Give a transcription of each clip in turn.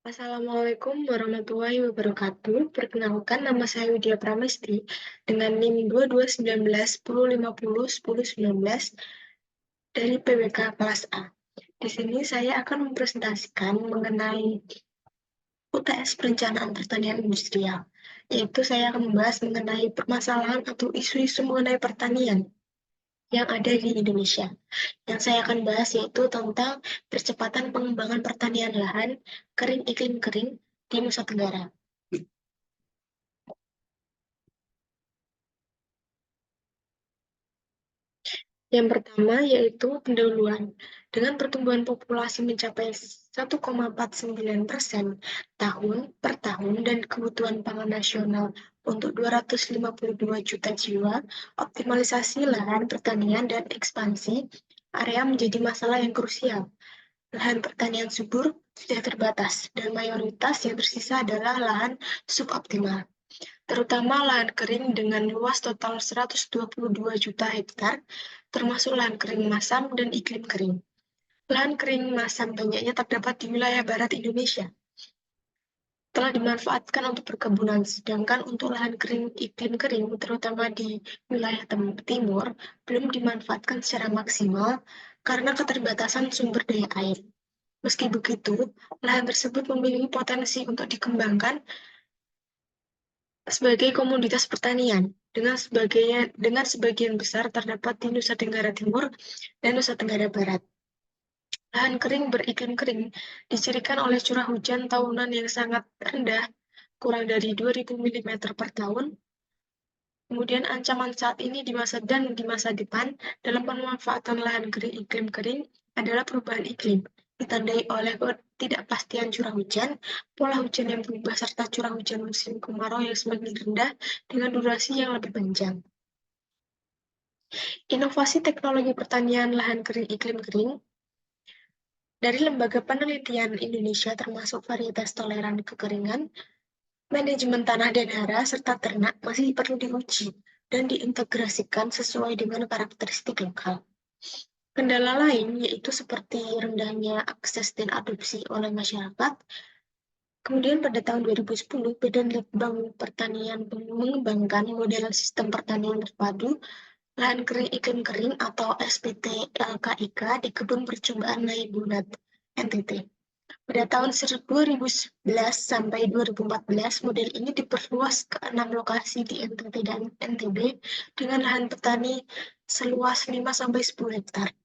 Assalamualaikum warahmatullahi wabarakatuh. Perkenalkan, nama saya Widya Pramesti dengan NIM 221910501019 dari PBK kelas A. Di sini saya akan mempresentasikan mengenai UTS Perencanaan Pertanian Industrial, yaitu saya akan membahas mengenai permasalahan atau isu-isu mengenai pertanian yang ada di Indonesia. Yang saya akan bahas yaitu tentang percepatan pengembangan pertanian lahan kering iklim kering di Nusa Tenggara. Yang pertama yaitu pendahuluan. Dengan pertumbuhan populasi mencapai 1,49% tahun per tahun dan kebutuhan pangan nasional untuk 252 juta jiwa, optimalisasi lahan pertanian dan ekspansi area menjadi masalah yang krusial. Lahan pertanian subur sudah terbatas dan mayoritas yang tersisa adalah lahan suboptimal, terutama lahan kering dengan luas total 122 juta hektar, termasuk lahan kering masam dan iklim kering. Lahan kering masam banyaknya terdapat di wilayah barat Indonesia, telah dimanfaatkan untuk perkebunan, sedangkan untuk lahan kering iklim kering, terutama di wilayah timur, belum dimanfaatkan secara maksimal karena keterbatasan sumber daya air. Meski begitu, lahan tersebut memiliki potensi untuk dikembangkan sebagai komoditas pertanian, dengan sebagian besar terdapat di Nusa Tenggara Timur dan Nusa Tenggara Barat. Lahan kering beriklim kering dicirikan oleh curah hujan tahunan yang sangat rendah, kurang dari 2.000 mm per tahun. Kemudian ancaman saat ini di masa depan dalam pemanfaatan lahan kering iklim kering adalah perubahan iklim, ditandai oleh ketidakpastian curah hujan, pola hujan yang berubah, serta curah hujan musim kemarau yang semakin rendah dengan durasi yang lebih panjang. Inovasi teknologi pertanian lahan kering iklim kering dari Lembaga Penelitian Indonesia termasuk varietas toleran kekeringan, manajemen tanah dan hara, serta ternak masih perlu diuji dan diintegrasikan sesuai dengan karakteristik lokal. Kendala lain yaitu seperti rendahnya akses dan adopsi oleh masyarakat. Kemudian pada tahun 2010, Badan Litbang Pertanian mengembangkan model sistem pertanian terpadu lahan kering iklim kering atau SPT-LKIK di Kebun Percobaan Naibunat, NTT. Pada tahun 2011 sampai 2014, model ini diperluas ke 6 lokasi di NTT dan NTB dengan lahan petani seluas 5-10 hektar.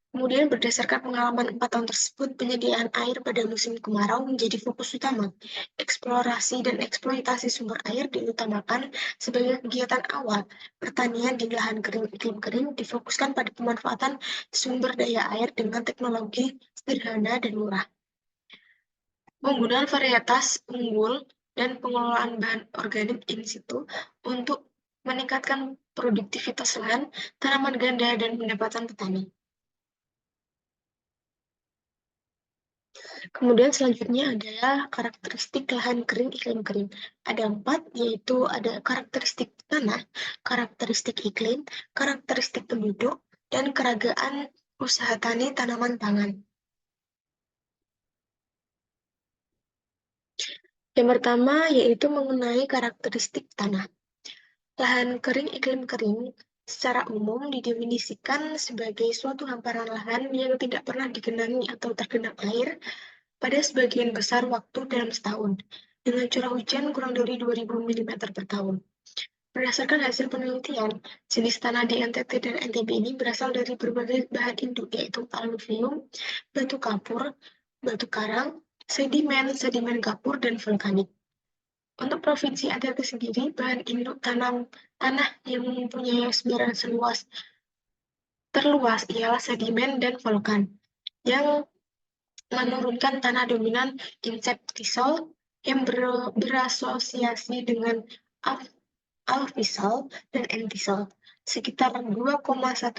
Kemudian berdasarkan pengalaman 4 tahun tersebut, penyediaan air pada musim kemarau menjadi fokus utama. Eksplorasi dan eksploitasi sumber air diutamakan sebagai kegiatan awal. Pertanian di lahan kering iklim kering difokuskan pada pemanfaatan sumber daya air dengan teknologi sederhana dan murah. Penggunaan varietas unggul dan pengelolaan bahan organik in situ untuk meningkatkan produktivitas lahan, tanaman ganda, dan pendapatan petani. Kemudian selanjutnya adalah karakteristik lahan kering iklim kering. Ada 4, yaitu ada karakteristik tanah, karakteristik iklim, karakteristik penduduk, dan keragaan usaha tani tanaman pangan. Yang pertama yaitu mengenai karakteristik tanah. Lahan kering iklim kering secara umum didefinisikan sebagai suatu hamparan lahan yang tidak pernah digenangi atau tergenang air pada sebagian besar waktu dalam setahun, dengan curah hujan kurang dari 2.000 mm per tahun. Berdasarkan hasil penelitian, jenis tanah di NTT dan NTB ini berasal dari berbagai bahan induk, yaitu alluvium, batu kapur, batu karang, sedimen kapur, dan vulkanik. Untuk Provinsi NTT sendiri, bahan induk tanah yang mempunyai sebaran terluas ialah sedimen dan vulkan, yang menurunkan tanah dominan insektisol yang berasosiasi dengan alfisol dan entisol, sekitar 2,1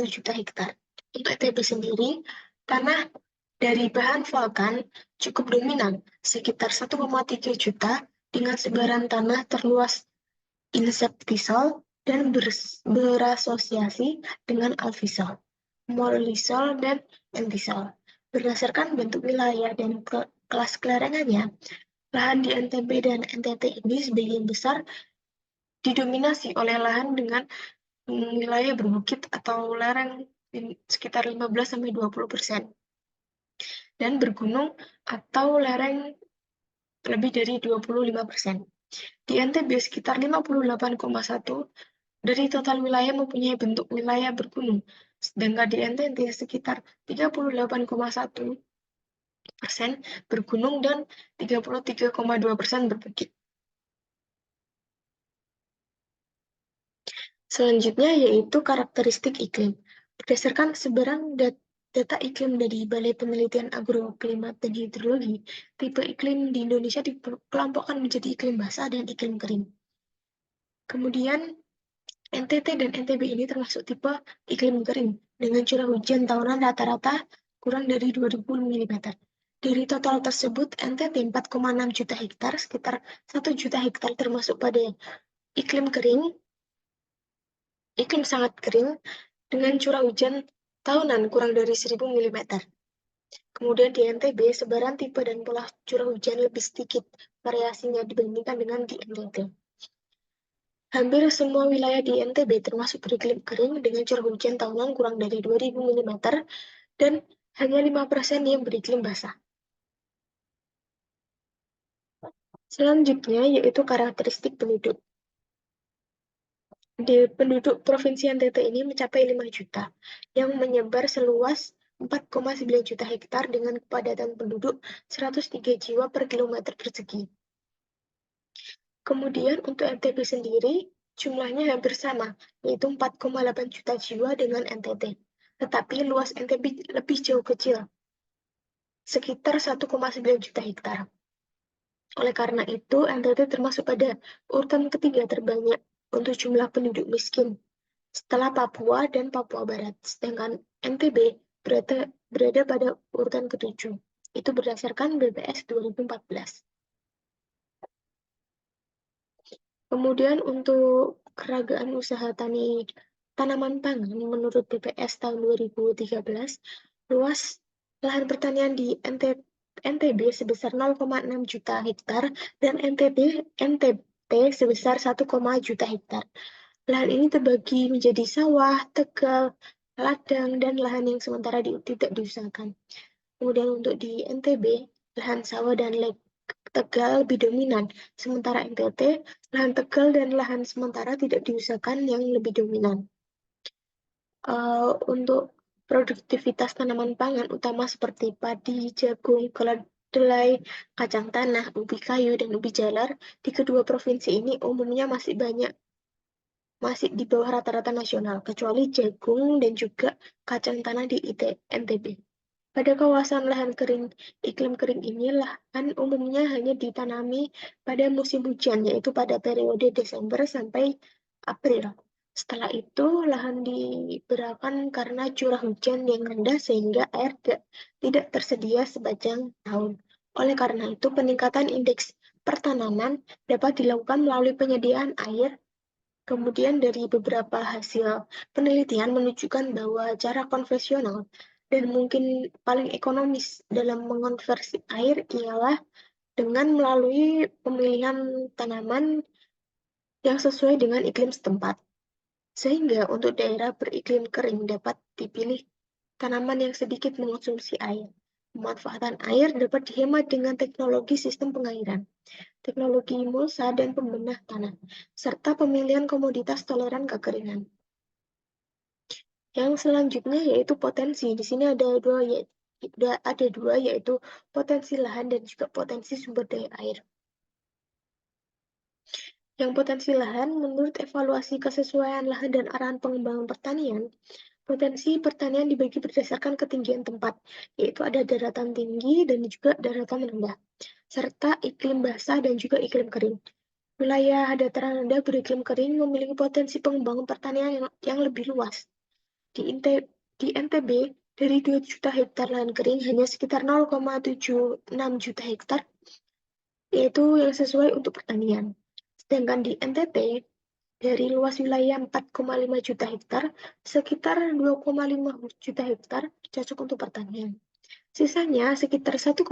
juta hektar. Untuk NTB sendiri, tanah dari bahan vulkan cukup dominan, sekitar 1,3 juta dengan sebaran tanah terluas insektisol dan berasosiasi dengan alfisol. molisol, dan entisol. Berdasarkan bentuk wilayah dan kelas kelarangannya, lahan di NTB dan NTT ini sebagian besar didominasi oleh lahan dengan wilayah berbukit atau lereng sekitar 15-20%, dan bergunung atau lereng lebih dari 25%. Di NTB sekitar 58,1 dari total wilayah mempunyai bentuk wilayah bergunung, sedangkan di NTT sekitar 38,1% bergunung dan 33,2% berbukit. Selanjutnya yaitu karakteristik iklim. Berdasarkan sebaran data iklim dari Balai Penelitian Agroklimat dan Hidrologi, tipe iklim di Indonesia dikelompokkan menjadi iklim basah dan iklim kering. Kemudian NTT dan NTB ini termasuk tipe iklim kering dengan curah hujan tahunan rata-rata kurang dari 2000 mm. Dari total tersebut, NTT 4,6 juta hektar, sekitar 1 juta hektar termasuk pada iklim kering, iklim sangat kering, dengan curah hujan tahunan kurang dari 1000 mm. Kemudian di NTB, sebaran tipe dan pola curah hujan lebih sedikit variasinya dibandingkan dengan di NTT. Hampir semua wilayah di NTB termasuk beriklim kering dengan curah hujan tahunan kurang dari 2000 mm dan hanya 5% yang beriklim basah. Selanjutnya yaitu karakteristik penduduk. Penduduk Provinsi NTT ini mencapai 5 juta, yang menyebar seluas 4,9 juta hektar dengan kepadatan penduduk 103 jiwa per kilometer persegi. Kemudian untuk NTB sendiri, jumlahnya hampir sama, yaitu 4,8 juta jiwa dengan NTT. Tetapi luas NTB lebih jauh kecil, sekitar 1,9 juta hektar. Oleh karena itu, NTT termasuk pada urutan ketiga terbanyak untuk jumlah penduduk miskin, setelah Papua dan Papua Barat. Sedangkan NTB berada pada urutan ketujuh. Itu berdasarkan BPS 2014. Kemudian untuk keragaan usaha tanaman pangan menurut BPS tahun 2013, luas lahan pertanian di NTB sebesar 0,6 juta hektar dan NTT sebesar 1, juta hektar. Lahan ini terbagi menjadi sawah, tegal, ladang, dan lahan yang sementara tidak diusahakan. Kemudian untuk di NTB, lahan sawah dan tegal lebih dominan, sementara NTT, lahan tegal dan lahan sementara tidak diusahakan yang lebih dominan. Untuk produktivitas tanaman pangan utama seperti padi, jagung, kedelai, kacang tanah, ubi kayu, dan ubi jalar di kedua provinsi ini umumnya masih di bawah rata-rata nasional, kecuali jagung dan juga kacang tanah di NTB. Pada kawasan lahan kering, iklim kering ini lahan umumnya hanya ditanami pada musim hujan, yaitu pada periode Desember sampai April. Setelah itu, lahan diberakan karena curah hujan yang rendah sehingga air tidak tersedia sepanjang tahun. Oleh karena itu, peningkatan indeks pertanaman dapat dilakukan melalui penyediaan air. Kemudian dari beberapa hasil penelitian menunjukkan bahwa cara konvensional dan mungkin paling ekonomis dalam mengonversi air ialah dengan melalui pemilihan tanaman yang sesuai dengan iklim setempat. Sehingga untuk daerah beriklim kering dapat dipilih tanaman yang sedikit mengonsumsi air. Pemanfaatan air dapat dihemat dengan teknologi sistem pengairan, teknologi mulsa dan pembenah tanah, serta pemilihan komoditas toleran kekeringan. Yang selanjutnya yaitu potensi. Di sini ada dua yaitu potensi lahan dan juga potensi sumber daya air. Yang potensi lahan, menurut evaluasi kesesuaian lahan dan arahan pengembangan pertanian, potensi pertanian dibagi berdasarkan ketinggian tempat, yaitu ada daratan tinggi dan juga daratan rendah, serta iklim basah dan juga iklim kering. Wilayah dataran rendah beriklim kering memiliki potensi pengembangan pertanian yang lebih luas. Di NTB, dari 2 juta hektar lahan kering, hanya sekitar 0,76 juta hektar, yaitu yang sesuai untuk pertanian. Sedangkan di NTT, Dari luas wilayah 4,5 juta hektar, sekitar 2,5 juta hektar cocok untuk pertanian. Sisanya sekitar 1,2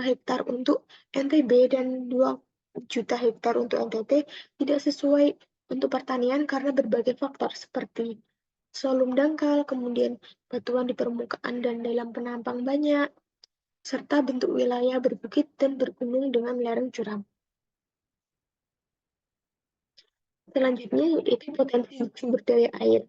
hektar untuk NTB dan 2 juta hektar untuk NTT tidak sesuai untuk pertanian karena berbagai faktor seperti solum dangkal, kemudian batuan di permukaan dan dalam penampang banyak, serta bentuk wilayah berbukit dan bergunung dengan lereng curam. Selanjutnya yaitu potensi sumber daya air.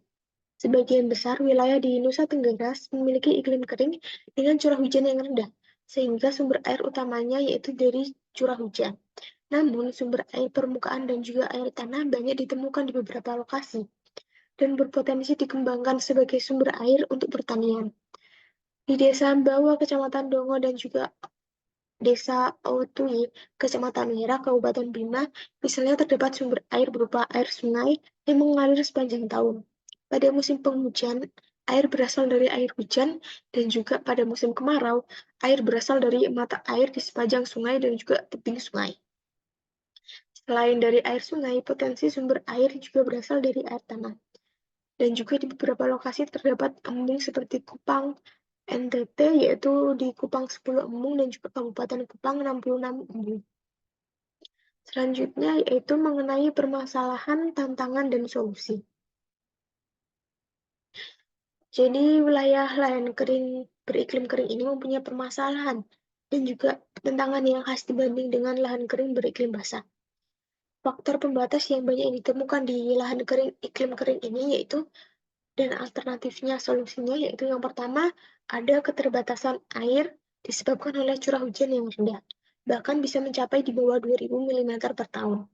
Sebagian besar wilayah di Nusa Tenggara memiliki iklim kering dengan curah hujan yang rendah, sehingga sumber air utamanya yaitu dari curah hujan. Namun, sumber air permukaan dan juga air tanah banyak ditemukan di beberapa lokasi dan berpotensi dikembangkan sebagai sumber air untuk pertanian. Di Desa Bawa, Kecamatan Dongo, dan juga Desa Otui, Kecamatan Merah, Kabupaten Bima, misalnya terdapat sumber air berupa air sungai yang mengalir sepanjang tahun. Pada musim penghujan, air berasal dari air hujan, dan juga pada musim kemarau, air berasal dari mata air di sepanjang sungai dan juga tebing sungai. Selain dari air sungai, potensi sumber air juga berasal dari air tanah. Dan juga di beberapa lokasi terdapat embung seperti Kupang, NTT, yaitu di Kupang 10 embung dan juga Kabupaten Kupang 66 embung. Selanjutnya yaitu mengenai permasalahan, tantangan, dan solusi. Jadi wilayah lahan kering beriklim kering ini mempunyai permasalahan dan juga tantangan yang khas dibanding dengan lahan kering beriklim basah. Faktor pembatas yang banyak ditemukan di lahan kering iklim kering ini yaitu dan alternatifnya solusinya yaitu yang pertama ada keterbatasan air disebabkan oleh curah hujan yang rendah, bahkan bisa mencapai di bawah 2000 mm per tahun.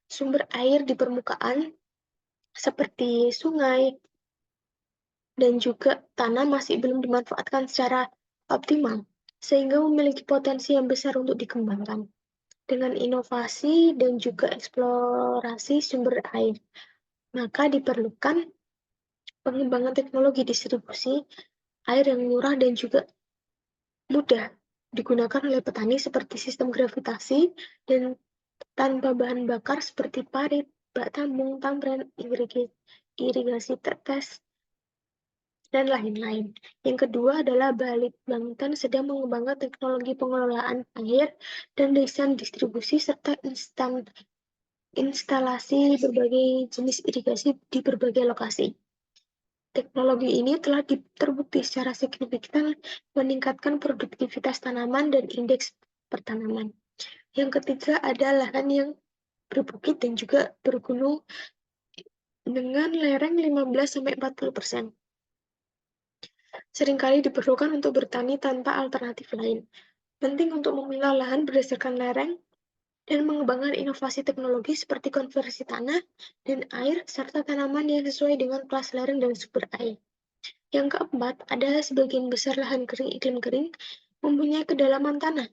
Sumber air di permukaan seperti sungai dan juga tanah masih belum dimanfaatkan secara optimal, sehingga memiliki potensi yang besar untuk dikembangkan. Dengan inovasi dan juga eksplorasi sumber air, maka diperlukan pengembangan teknologi distribusi air yang murah dan juga mudah digunakan oleh petani seperti sistem gravitasi dan tanpa bahan bakar seperti parit, bak tambung, tambren, irigasi tetes, dan lain-lain. Yang kedua adalah Balitbangtan sedang mengembangkan teknologi pengelolaan air dan desain distribusi serta instalasi berbagai jenis irigasi di berbagai lokasi. Teknologi ini telah terbukti secara signifikan meningkatkan produktivitas tanaman dan indeks pertanaman. Yang ketiga ada lahan yang berbukit dan juga bergunung dengan lereng 15-40%. Seringkali diperlukan untuk bertani tanpa alternatif lain. Penting untuk memilah lahan berdasarkan lereng dan mengembangkan inovasi teknologi seperti konversi tanah dan air serta tanaman yang sesuai dengan kelas lereng dan sumber air. Yang keempat, ada sebagian besar lahan kering iklim kering mempunyai kedalaman tanah,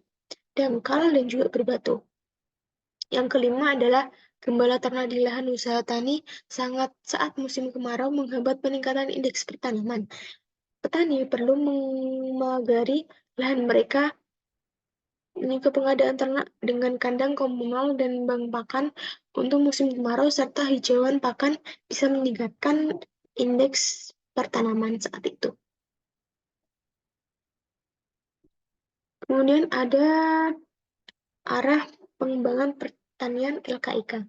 dangkal, dan juga berbatu. Yang kelima adalah gembala ternak di lahan usaha tani saat musim kemarau menghambat peningkatan indeks pertanaman. Petani perlu memagari lahan mereka ke pengadaan ternak dengan kandang komunal dan bank pakan untuk musim kemarau serta hijauan pakan bisa meningkatkan indeks pertanaman saat itu. Kemudian ada arah pengembangan pertanian LKIK,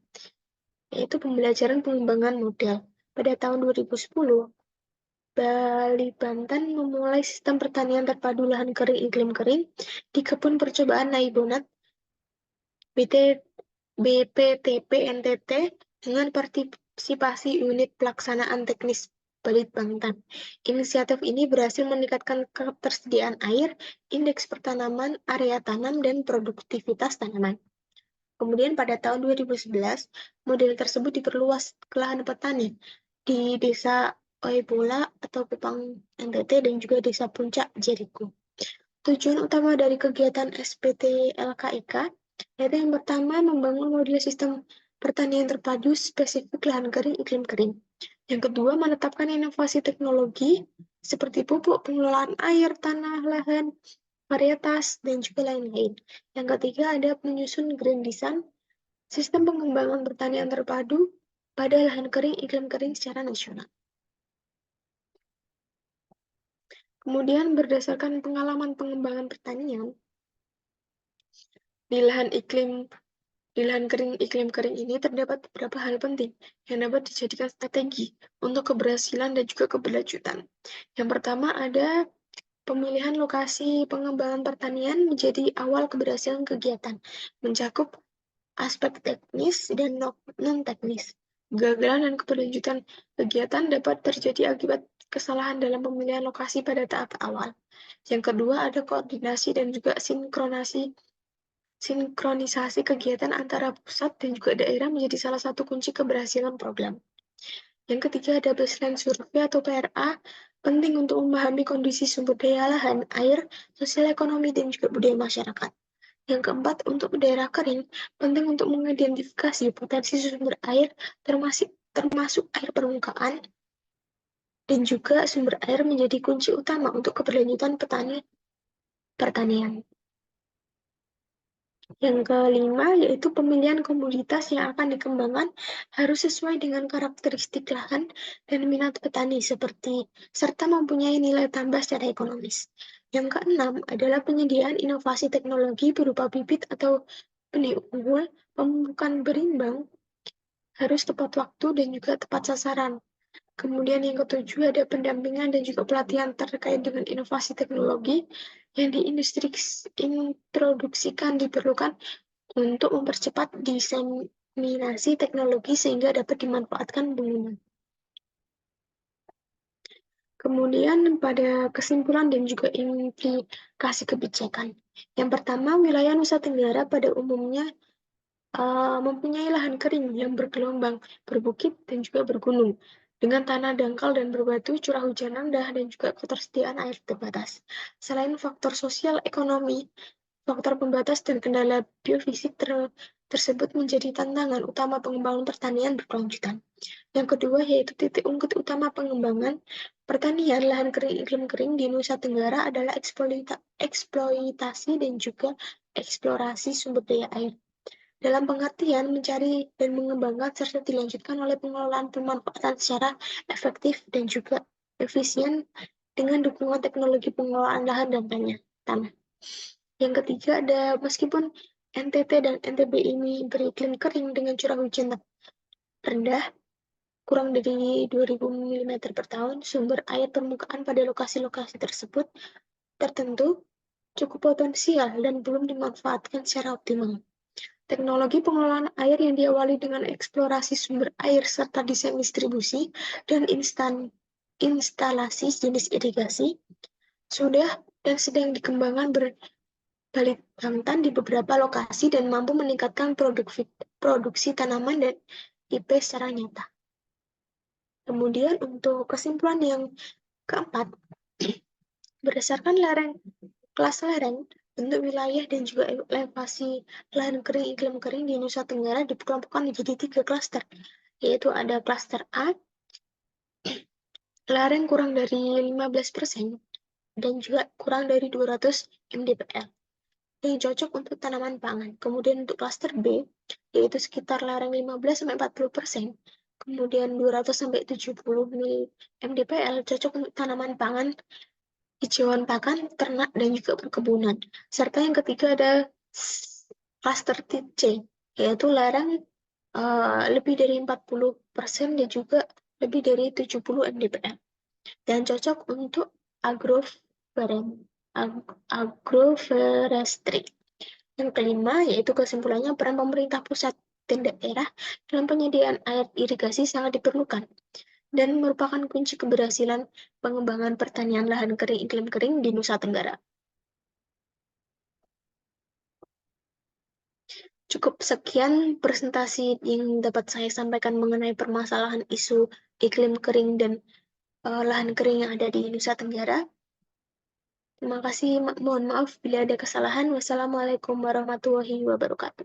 yaitu pembelajaran pengembangan model. Pada tahun 2010, Bali Banten memulai sistem pertanian terpadu lahan kering iklim kering di kebun percobaan Naibonat BPTP NTT dengan partisipasi unit pelaksanaan teknis Balitbangtan. Inisiatif ini berhasil meningkatkan ketersediaan air, indeks pertanaman, area tanam, dan produktivitas tanaman. Kemudian pada tahun 2011, model tersebut diperluas ke lahan petani di Desa Oebola atau Kupang NTT dan juga Desa Puncak Jeriko. Tujuan utama dari kegiatan SPT LKIK yaitu yang pertama membangun model sistem pertanian terpadu spesifik lahan kering iklim kering. Yang kedua menetapkan inovasi teknologi seperti pupuk, pengelolaan air, tanah, lahan, varietas, dan juga lain-lain. Yang ketiga ada menyusun grand design, sistem pengembangan pertanian terpadu pada lahan kering iklim kering secara nasional. Kemudian berdasarkan pengalaman pengembangan pertanian, di lahan kering iklim kering ini terdapat beberapa hal penting yang dapat dijadikan strategi untuk keberhasilan dan juga keberlanjutan. Yang pertama ada pemilihan lokasi pengembangan pertanian menjadi awal keberhasilan kegiatan, mencakup aspek teknis dan non-teknis. Kegagalan dan keberlanjutan kegiatan dapat terjadi akibat kesalahan dalam pemilihan lokasi pada tahap awal. Yang kedua ada koordinasi dan juga sinkronisasi kegiatan antara pusat dan juga daerah menjadi salah satu kunci keberhasilan program. Yang ketiga ada baseline survei atau PRA, penting untuk memahami kondisi sumber daya lahan, air, sosial ekonomi, dan juga budaya masyarakat. Yang keempat, untuk daerah kering, penting untuk mengidentifikasi potensi sumber air, termasuk air permukaan, dan juga sumber air menjadi kunci utama untuk keberlanjutan pertanian. Yang kelima, yaitu pemilihan komoditas yang akan dikembangkan harus sesuai dengan karakteristik lahan dan minat petani serta mempunyai nilai tambah secara ekonomis. Yang keenam adalah penyediaan inovasi teknologi berupa bibit atau benih unggul, pemupukan berimbang harus tepat waktu dan juga tepat sasaran. Kemudian yang ketujuh ada pendampingan dan juga pelatihan terkait dengan inovasi teknologi yang diintroduksikan diperlukan untuk mempercepat diseminasi teknologi sehingga dapat dimanfaatkan pengguna. Kemudian pada kesimpulan dan juga implikasi kebijakan. Yang pertama, wilayah Nusa Tenggara pada umumnya mempunyai lahan kering yang bergelombang, berbukit, dan juga bergunung, dengan tanah dangkal dan berbatu, curah hujan rendah, dan juga ketersediaan air terbatas. Selain faktor sosial ekonomi, faktor pembatas dan kendala biofisik tersebut menjadi tantangan utama pengembangan pertanian berkelanjutan. Yang kedua yaitu titik ungkit utama pengembangan pertanian lahan kering iklim kering di Nusa Tenggara adalah eksploitasi dan juga eksplorasi sumber daya air. Dalam pengertian mencari dan mengembangkan serta dilanjutkan oleh pengelolaan pemanfaatan secara efektif dan juga efisien dengan dukungan teknologi pengelolaan lahan dan tanah. Yang ketiga ada meskipun NTT dan NTB ini beriklim kering dengan curah hujan rendah, kurang dari 2000 mm per tahun, sumber air permukaan pada lokasi-lokasi tersebut tertentu cukup potensial dan belum dimanfaatkan secara optimal. Teknologi pengelolaan air yang diawali dengan eksplorasi sumber air serta desain distribusi dan instalasi jenis irigasi sudah dan sedang dikembangkan berpalitangtan di beberapa lokasi dan mampu meningkatkan produksi tanaman dan IP secara nyata. Kemudian untuk kesimpulan yang keempat, berdasarkan kelas lereng, bentuk wilayah dan juga elevasi lahan kering iklim kering di Nusa Tenggara dikelompokkan menjadi 3 klaster, yaitu ada klaster A, lereng kurang dari 15% dan juga kurang dari 200 mdpl, yang cocok untuk tanaman pangan. Kemudian untuk klaster B, yaitu sekitar lereng 15-40%, kemudian 200-70 mdpl, cocok untuk tanaman pangan, hijauan pakan, ternak, dan juga perkebunan. Serta yang ketiga ada klaster C, yaitu lereng lebih dari 40% dan juga lebih dari 70 mdpl. Dan cocok untuk agroforestry. Yang kelima, yaitu kesimpulannya peran pemerintah pusat dan daerah dalam penyediaan air irigasi sangat diperlukan dan merupakan kunci keberhasilan pengembangan pertanian lahan kering iklim kering di Nusa Tenggara. Cukup sekian presentasi yang dapat saya sampaikan mengenai permasalahan isu iklim kering dan lahan kering yang ada di Nusa Tenggara. Terima kasih, mohon maaf bila ada kesalahan. Wassalamualaikum warahmatullahi wabarakatuh.